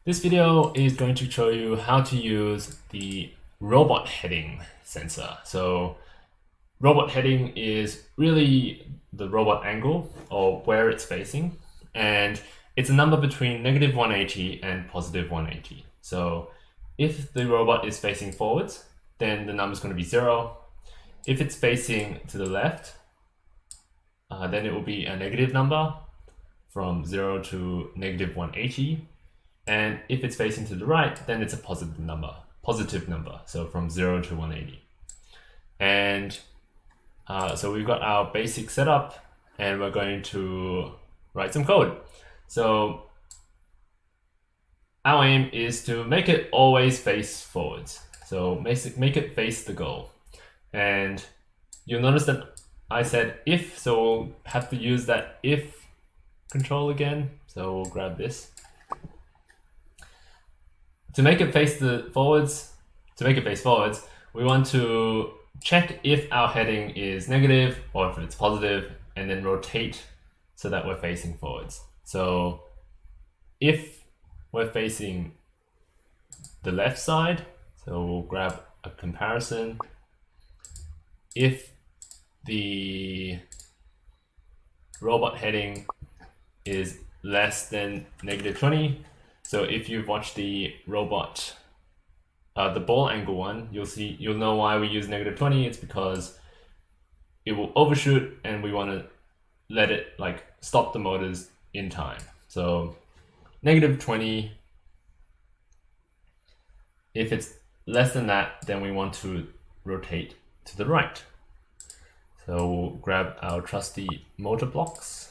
This video is going to show you how to use the robot heading sensor. So robot heading is really the robot angle or where it's facing, and it's a number between negative 180 and positive 180. So if the robot is facing forwards, then the number is going to be 0. If it's facing to the left, then it will be a negative number from 0 to negative 180. And if it's facing to the right, then it's a positive number, so from 0 to 180. And so we've got our basic setup, and we're going to write some code. So our aim is to make it always face forwards. So make it face the goal. And you'll notice that I said if, so we'll have to use that if control again. So we'll grab this. To make it face forwards, we want to check if our heading is negative or if it's positive, and then rotate so that we're facing forwards. So if we're facing the left side, so we'll grab a comparison. If the robot heading is less than negative 20, so if you've watched the robot, the ball angle one, you'll know why we use negative 20. It's because it will overshoot, and we want to let it stop the motors in time. So negative 20. If it's less than that, then we want to rotate to the right. So we'll grab our trusty motor blocks.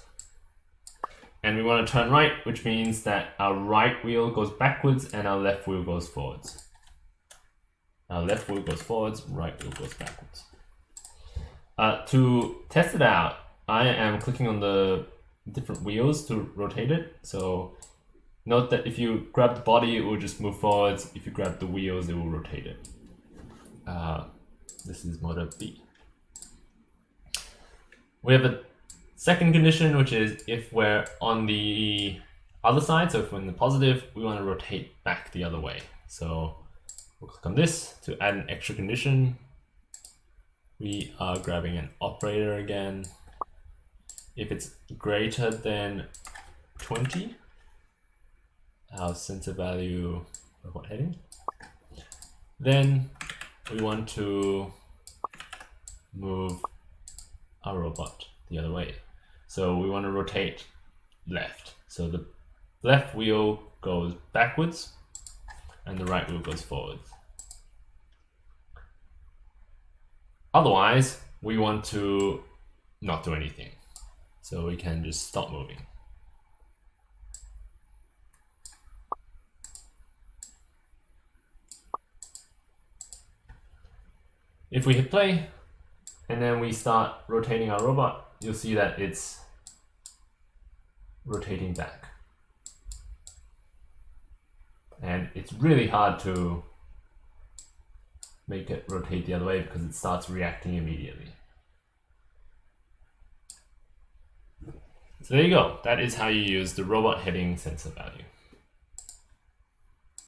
And we want to turn right, which means that our right wheel goes backwards and our left wheel goes forwards. Our left wheel goes forwards, right wheel goes backwards. To test it out, I am clicking on the different wheels to rotate it. So note that if you grab the body, it will just move forwards. If you grab the wheels, it will rotate it. This is motor B. We have a second condition, which is if we're on the other side, so if we're in the positive, we want to rotate back the other way. So we'll click on this to add an extra condition. We are grabbing an operator again. If it's greater than 20, our sensor value robot heading, then we want to move our robot the other way. So we want to rotate left. So the left wheel goes backwards and the right wheel goes forwards. Otherwise, we want to not do anything. So we can just stop moving. If we hit play and then we start rotating our robot, you'll see that it's rotating back. And it's really hard to make it rotate the other way because it starts reacting immediately. So there you go. That is how you use the robot heading sensor value.